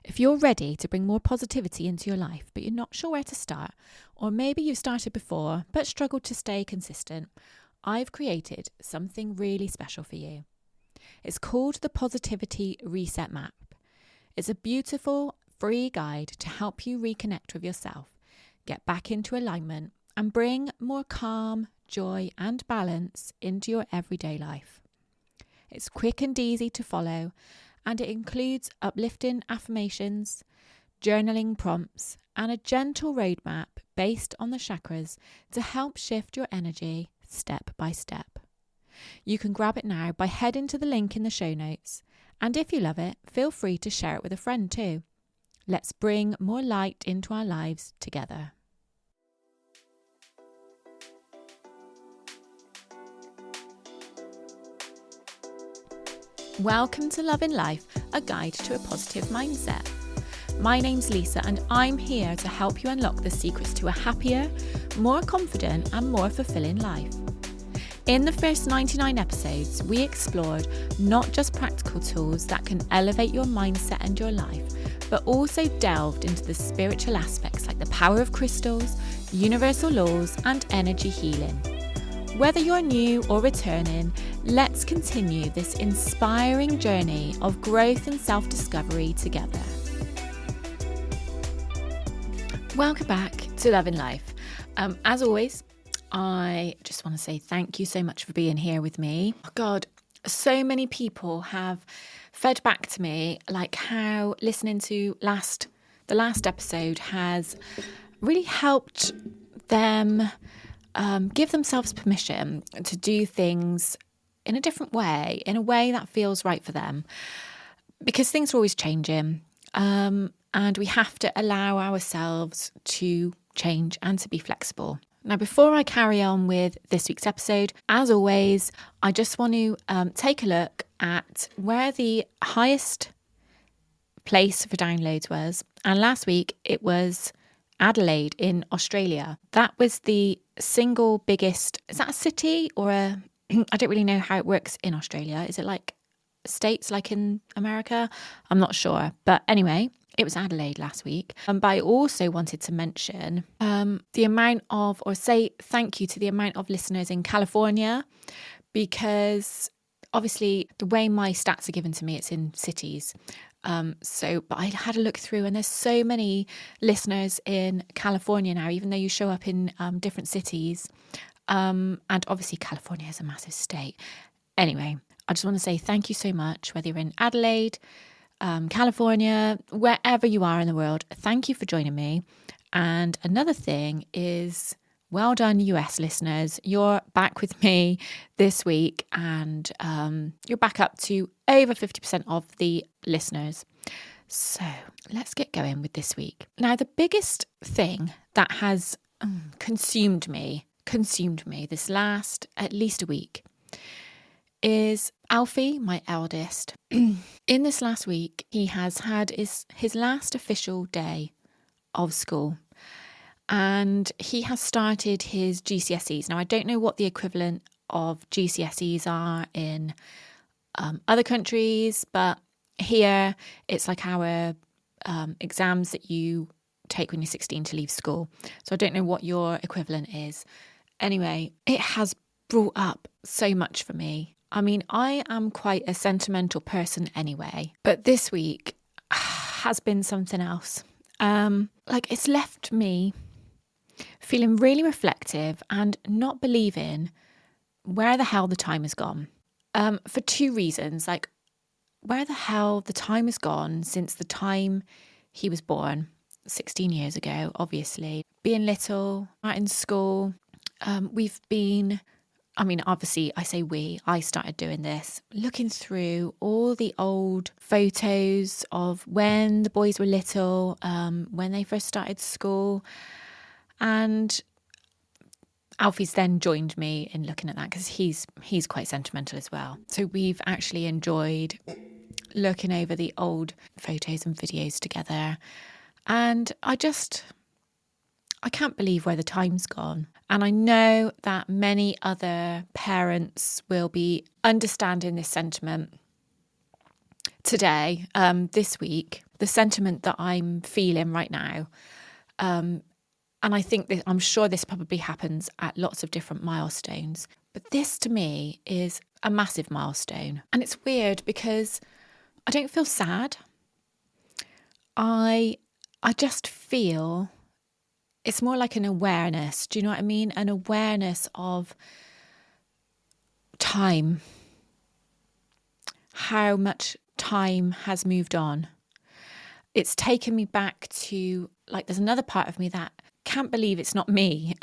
If you're ready to bring more positivity into your life, but you're not sure where to start, or maybe you've started before but struggled to stay consistent, I've created something really special for you. It's called the Positivity Reset Map. It's a beautiful, free guide to help you reconnect with yourself, get back into alignment, and bring more calm, joy, and balance into your everyday life. It's quick and easy to follow, and it includes uplifting affirmations, journaling prompts, and a gentle roadmap based on the chakras to help shift your energy step by step. You can grab it now by heading to the link in the show notes, and if you love it, feel free to share it with a friend too. Let's bring more light into our lives together. Welcome to Love in Life, a guide to a positive mindset. My name's Lisa, and I'm here to help you unlock the secrets to a happier, more confident and more fulfilling life. In the first 99 episodes, we explored not just practical tools that can elevate your mindset and your life, but also delved into the spiritual aspects like the power of crystals, universal laws and energy healing. Whether you're new or returning, let's continue this inspiring journey of growth and self-discovery together. Welcome back to Love in Life. As always, I just want to say thank you so much for being here with me. Oh God, so many people have fed back to me like how listening to the last episode has really helped them give themselves permission to do things in a different way, in a way that feels right for them, because things are always changing, and we have to allow ourselves to change and to be flexible. Now, before I carry on with this week's episode, as always, I just want to take a look at where the highest place for downloads was. And last week it was Adelaide in Australia. That was the single biggest, is that a city or I don't really know how it works in Australia. Is it like states like in America? I'm not sure. But anyway, it was Adelaide last week. But I also wanted to mention the amount of, or say thank you to the amount of listeners in California, because obviously the way my stats are given to me, it's in cities. But I had a look through and there's so many listeners in California now, even though you show up in different cities. And obviously California is a massive state. Anyway, I just want to say thank you so much, whether you're in Adelaide, California, wherever you are in the world. Thank you for joining me. And another thing is, well done, US listeners. You're back with me this week, and you're back up to over 50% of the listeners. So let's get going with this week. Now, the biggest thing that has consumed me this last at least a week is Alfie, my eldest. In this last week, he has had his last official day of school. And he has started his GCSEs. Now, I don't know what the equivalent of GCSEs are in other countries, but here it's like our exams that you take when you're 16 to leave school. So I don't know what your equivalent is. Anyway, it has brought up so much for me. I mean, I am quite a sentimental person anyway, but this week has been something else. It's left me feeling really reflective and not believing where the hell the time has gone. For two reasons. Like, where the hell the time has gone since the time he was born, 16 years ago, obviously. Being little, out in school, obviously I say I started doing this, looking through all the old photos of when the boys were little, when they first started school. And Alfie's then joined me in looking at that because he's quite sentimental as well. So we've actually enjoyed looking over the old photos and videos together. And I can't believe where the time's gone. And I know that many other parents will be understanding this sentiment today, this week. the sentiment that I'm feeling right now. And I think that I'm sure this probably happens at lots of different milestones. But this to me is a massive milestone. And it's weird because I don't feel sad. I just feel it's more like an awareness. Do you know what I mean? An awareness of time. How much time has moved on. It's taken me back to, like, there's another part of me that can't believe it's not me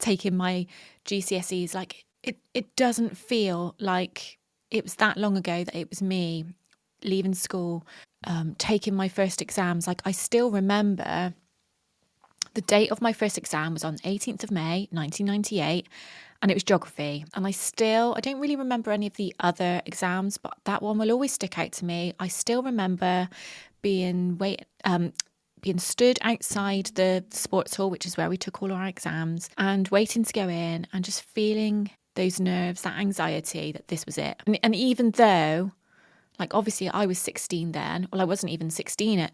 taking my GCSEs. Like, it doesn't feel like it was that long ago that it was me leaving school, taking my first exams. Like, I still remember the date of my first exam was on 18th of May, 1998, and it was geography. And I don't really remember any of the other exams, but that one will always stick out to me. I still remember being stood outside the sports hall, which is where we took all our exams, and waiting to go in and just feeling those nerves, that anxiety that this was it. And even though, like, obviously I was 16 then, well, I wasn't even 16 at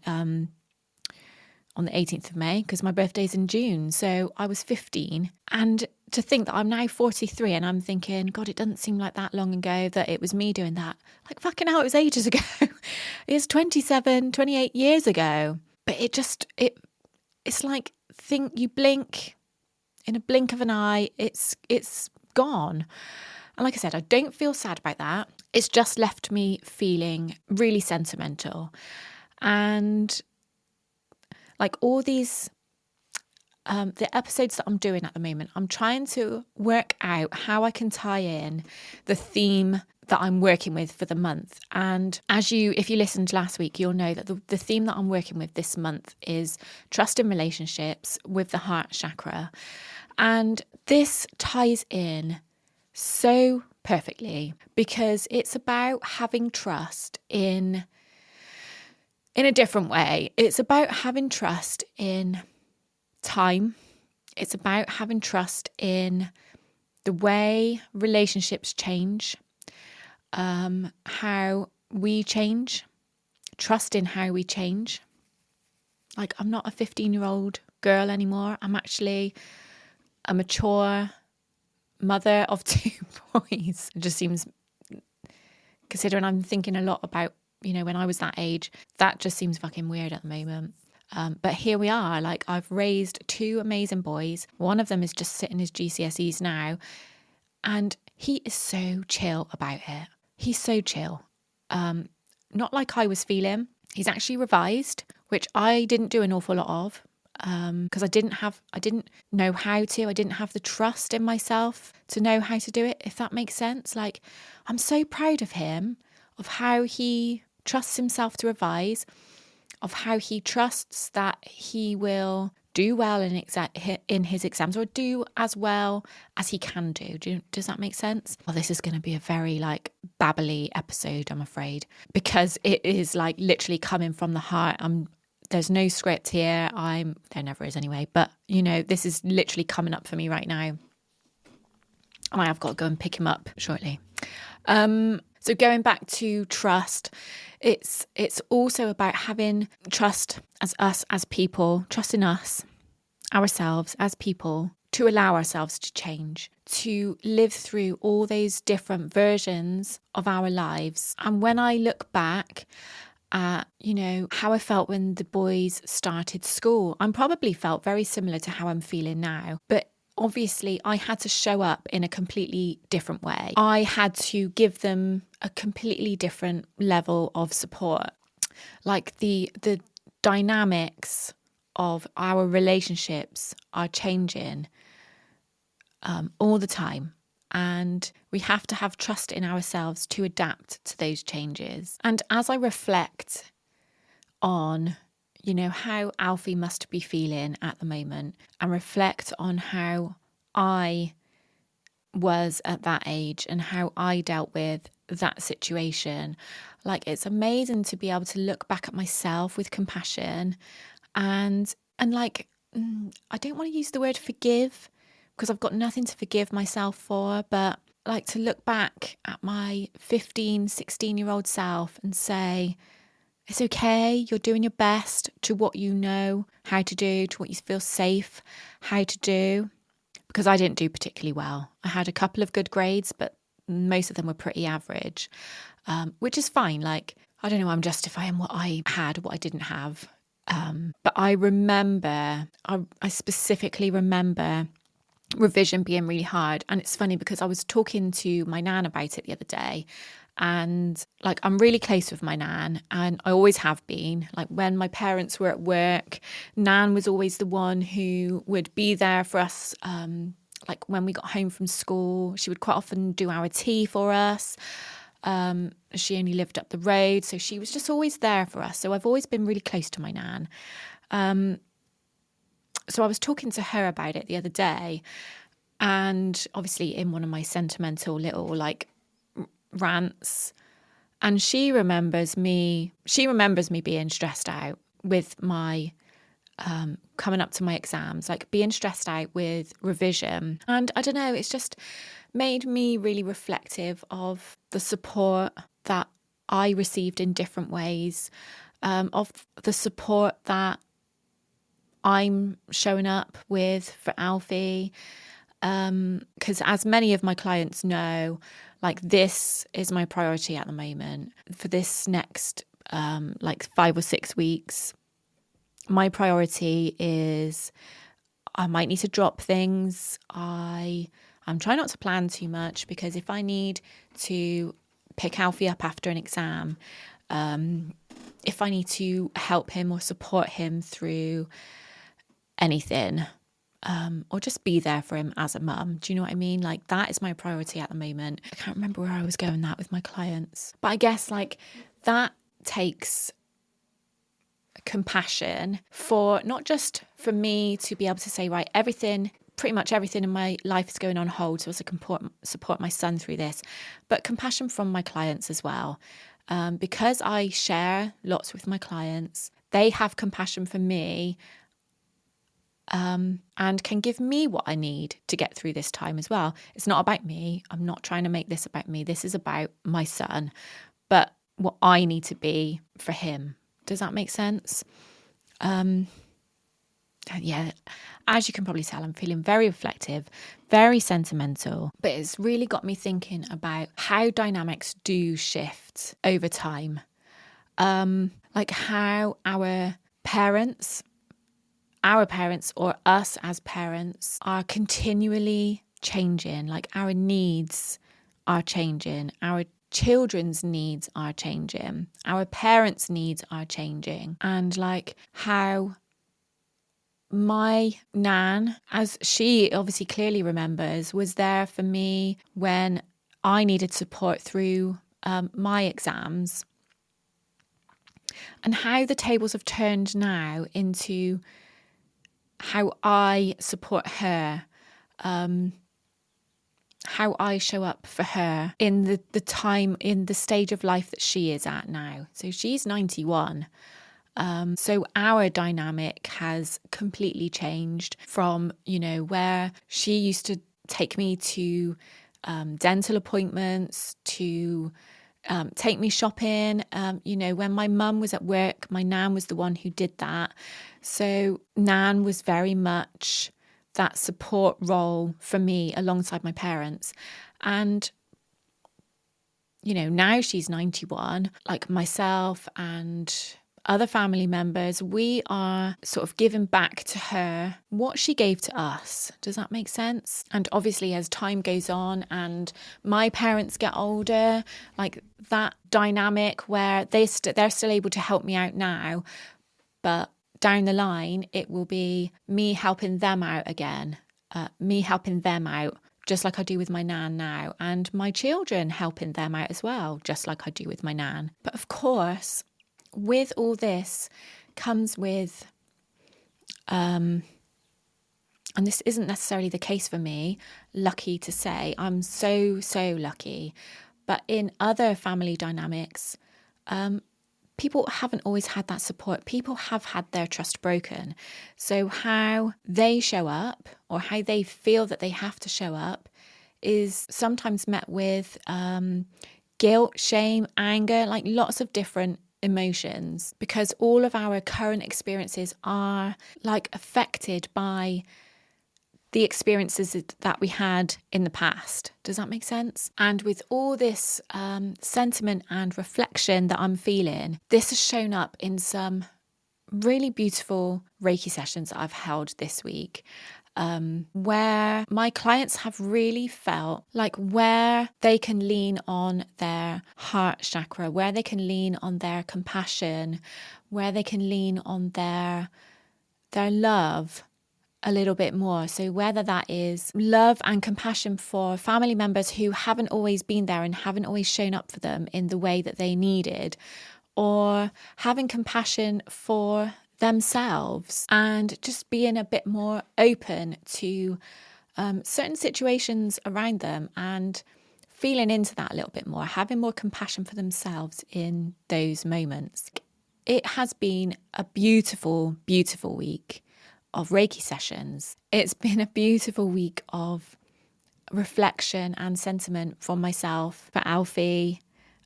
on the 18th of May because my birthday's in June. So I was 15. And to think that I'm now 43 and I'm thinking, God, it doesn't seem like that long ago that it was me doing that. Like, fucking hell, it was ages ago. It's 28 years ago. But it's like, you blink, in a blink of an eye, it's gone. And like I said, I don't feel sad about that. It's just left me feeling really sentimental. And like all these, the episodes that I'm doing at the moment, I'm trying to work out how I can tie in the theme that I'm working with for the month. And if you listened last week, you'll know that the theme that I'm working with this month is trust in relationships with the heart chakra. And this ties in so perfectly because it's about having trust in a different way. It's about having trust in time. It's about having trust in the way relationships change, how we change, trust in how we change. Like, I'm not a 15-year-old girl anymore. I'm actually a mature mother of 2 boys. It just seems, considering I'm thinking a lot about, when I was that age, that just seems fucking weird at the moment. But here we are. Like, I've raised 2 amazing boys. One of them is just sitting his GCSEs now. And he is so chill about it. He's so chill. Not like I was feeling. He's actually revised, which I didn't do an awful lot of. Because I didn't know how to. I didn't have the trust in myself to know how to do it, if that makes sense. Like, I'm so proud of him, of how he trusts himself to revise, of how he trusts that he will do well in his exams, or do as well as he can do. Does that make sense? Well, this is going to be a very babbly episode, I'm afraid, because it is literally coming from the heart. There's no script here. There never is anyway, but this is literally coming up for me right now. And I have got to go and pick him up shortly. So going back to trust, it's also about having trust as people, trust in ourselves as people, to allow ourselves to change, to live through all those different versions of our lives. And when I look back at, how I felt when the boys started school, I probably felt very similar to how I'm feeling now. But obviously, I had to show up in a completely different way. I had to give them a completely different level of support. Like, the dynamics of our relationships are changing all the time. And we have to have trust in ourselves to adapt to those changes. And as I reflect on, how Alfie must be feeling at the moment, and reflect on how I was at that age and how I dealt with that situation, it's amazing to be able to look back at myself with compassion and I don't want to use the word forgive, because I've got nothing to forgive myself for, but to look back at my 15, 16-year-old self and say, It's okay. You're doing your best to what you know how to do, to what you feel safe how to do. Because I didn't do particularly well. I had a couple of good grades, but most of them were pretty average, which is fine. Like, I don't know, I'm justifying what I had, what I didn't have. But I remember, I specifically remember revision being really hard. And it's funny because I was talking to my nan about it the other day. And like, I'm really close with my nan, and I always have been. Like, when my parents were at work, nan was always the one who would be there for us. Like, when we got home from school, she would quite often do our tea for us. She only lived up the road, so she was just always there for us. So I've always been really close to my nan. So I was talking to her about it the other day, and obviously in one of my sentimental little like rants, and she remembers me being stressed out with my coming up to my exams, like being stressed out with revision. And I don't know, it's just made me really reflective of the support that I received in different ways, of the support that I'm showing up with for Alfie. Because as many of my clients know, like, this is my priority at the moment for this next like 5 or 6 weeks. My priority is I might need to drop things. I'm trying not to plan too much, because if I need to pick Alfie up after an exam, if I need to help him or support him through anything, or just be there for him as a mum. Do you know what I mean? Like, that is my priority at the moment. I can't remember where I was going that with my clients. But I guess like that takes compassion for not just for me to be able to say, right, pretty much everything in my life is going on hold, so as to support my son through this, but compassion from my clients as well. Because I share lots with my clients, they have compassion for me, and can give me what I need to get through this time as well. It's not about me. I'm not trying to make this about me. This is about my son, but what I need to be for him. Does that make sense? Yeah, as you can probably tell, I'm feeling very reflective, very sentimental, but it's really got me thinking about how dynamics do shift over time. Like how our parents or us as parents are continually changing. Like, our needs are changing, our children's needs are changing, our parents' needs are changing. And like how my nan, as she obviously clearly remembers, was there for me when I needed support through my exams, and how the tables have turned now into how I support her, how I show up for her in the time, in the stage of life that she is at now. So she's 91. So our dynamic has completely changed from, where she used to take me to dental appointments, to take me shopping. When my mum was at work, my nan was the one who did that. So nan was very much that support role for me alongside my parents. And, now she's 91, like myself and other family members, we are sort of giving back to her what she gave to us. Does that make sense? And obviously, as time goes on and my parents get older, like that dynamic where they're still able to help me out now, but down the line, it will be me helping them out again, me helping them out, just like I do with my nan now, and my children helping them out as well, just like I do with my nan. But of course, with all this comes with, and this isn't necessarily the case for me, lucky to say, I'm so lucky, but in other family dynamics, people haven't always had that support. People have had their trust broken. So how they show up, or how they feel that they have to show up, is sometimes met with guilt, shame, anger, like lots of different emotions, because all of our current experiences are like affected by the experiences that we had in the past. Does that make sense? And with all this sentiment and reflection that I'm feeling, this has shown up in some really beautiful Reiki sessions that I've held this week, where my clients have really felt like where they can lean on their heart chakra, where they can lean on their compassion, where they can lean on their love a little bit more. So whether that is love and compassion for family members who haven't always been there and haven't always shown up for them in the way that they needed, or having compassion for themselves and just being a bit more open to certain situations around them and feeling into that a little bit more, having more compassion for themselves in those moments. It has been a beautiful, beautiful week of Reiki sessions. It's been a beautiful week of reflection and sentiment from myself, for Alfie.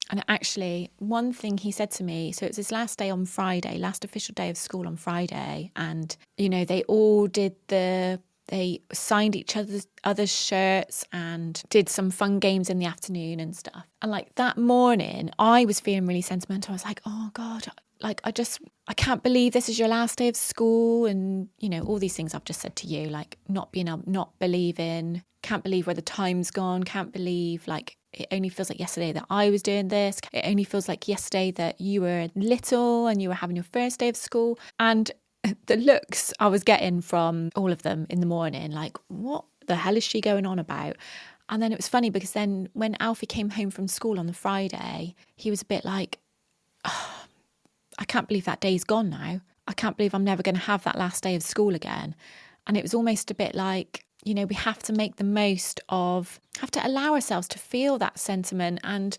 And actually, one thing he said to me, so it's his last day on Friday, last official day of school on Friday. And, you know, they signed each other's shirts and did some fun games in the afternoon and stuff. And like that morning, I was feeling really sentimental. I was like, oh God, like I can't believe this is your last day of school. And, you know, all these things I've just said to you, like not believing, can't believe where the time's gone, can't believe like it only feels like yesterday that I was doing this. It only feels like yesterday that you were little and you were having your first day of school. And the looks I was getting from all of them in the morning, like, what the hell is she going on about? And then it was funny because then when Alfie came home from school on the Friday, he was a bit like, oh, I can't believe that day's gone now. I can't believe I'm never going to have that last day of school again. And it was almost a bit like, you know, we have to make the most of, have to allow ourselves to feel that sentiment and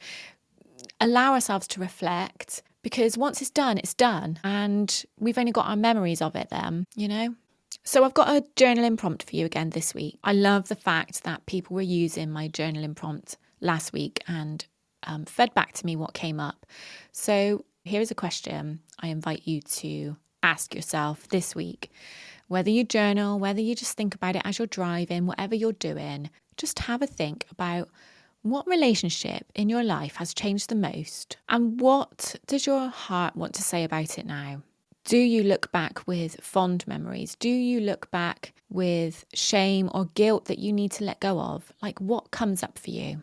allow ourselves to reflect, because once it's done. And we've only got our memories of it then, you know? So I've got a journaling prompt for you again this week. I love the fact that people were using my journaling prompt last week and fed back to me what came up. So here's a question I invite you to ask yourself this week. Whether you journal, whether you just think about it as you're driving, whatever you're doing, just have a think about what relationship in your life has changed the most, and what does your heart want to say about it now? Do you look back with fond memories? Do you look back with shame or guilt that you need to let go of? Like, what comes up for you?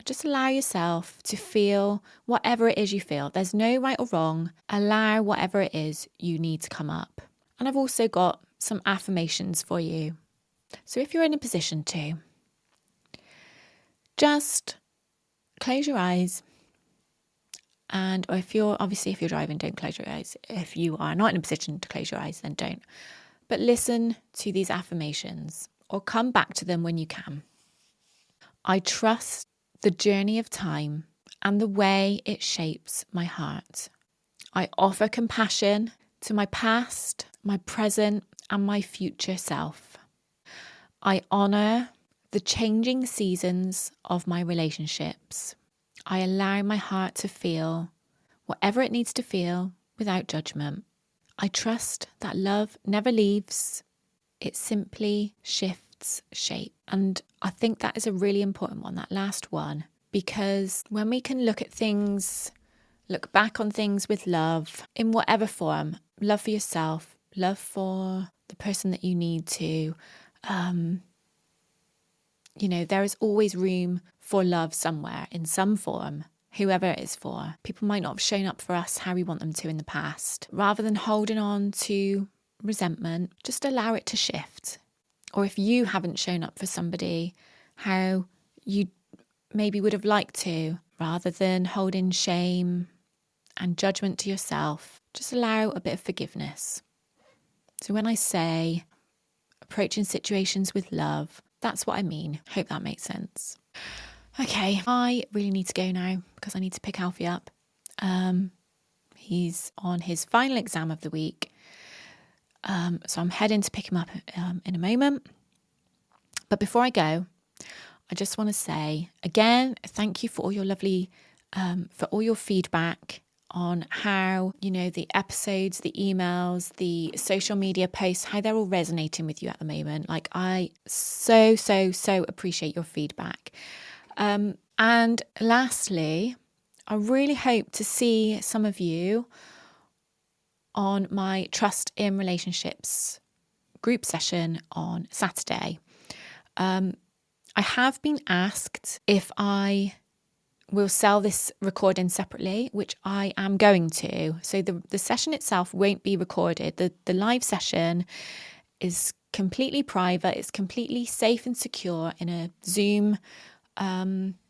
Just allow yourself to feel whatever it is you feel. There's no right or wrong. Allow whatever it is you need to come up. And I've also got some affirmations for you. So if you're in a position to, just close your eyes. And or if you're driving, don't close your eyes. If you are not in a position to close your eyes, then don't. But listen to these affirmations or come back to them when you can. I trust the journey of time and the way it shapes my heart. I offer compassion to my past, my present, and my future self. I honour the changing seasons of my relationships. I allow my heart to feel whatever it needs to feel without judgment. I trust that love never leaves. It simply shifts shape. And I think that is a really important one, that last one, because when we can look back on things with love in whatever form, love for yourself, love for the person that you need to, there is always room for love somewhere in some form, whoever it is for. People might not have shown up for us how we want them to in the past. Rather than holding on to resentment, just allow it to shift. Or if you haven't shown up for somebody how you maybe would have liked to, rather than holding shame and judgment to yourself, just allow a bit of forgiveness. So when I say approaching situations with love, that's what I mean. Hope that makes sense. Okay, I really need to go now because I need to pick Alfie up. He's on his final exam of the week. So I'm heading to pick him up in a moment. But before I go, I just want to say again, thank you for all your lovely, for all your feedback on how, the episodes, the emails, the social media posts, how they're all resonating with you at the moment. Like, I so appreciate your feedback. And lastly, I really hope to see some of you on my Trust in Relationships group session on Saturday. I have been asked if I will sell this recording separately, which I am going to. So the session itself won't be recorded. The live session is completely private. It's completely safe and secure in a Zoom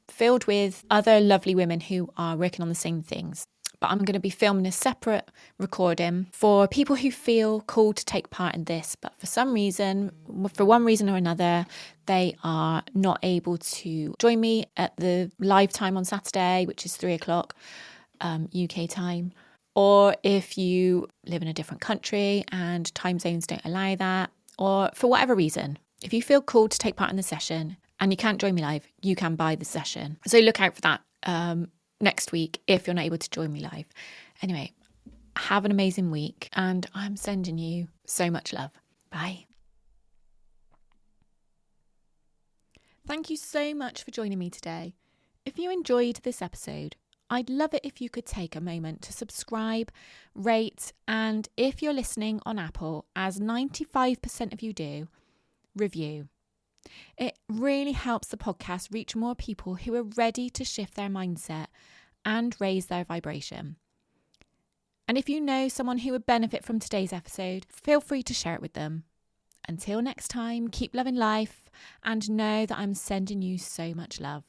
filled with other lovely women who are working on the same things. But I'm going to be filming a separate recording for people who feel called to take part in this, but for one reason or another, they are not able to join me at the live time on Saturday, which is 3:00 UK time. Or if you live in a different country and time zones don't allow that, or for whatever reason, if you feel called to take part in the session and you can't join me live, you can buy the session. So look out for that next week if you're not able to join me live. Anyway, have an amazing week, and I'm sending you so much love. Bye. Thank you so much for joining me today. If you enjoyed this episode, I'd love it if you could take a moment to subscribe, rate, and if you're listening on Apple, as 95% of you do, review. It really helps the podcast reach more people who are ready to shift their mindset and raise their vibration. And if you know someone who would benefit from today's episode, feel free to share it with them. Until next time, keep loving life and know that I'm sending you so much love.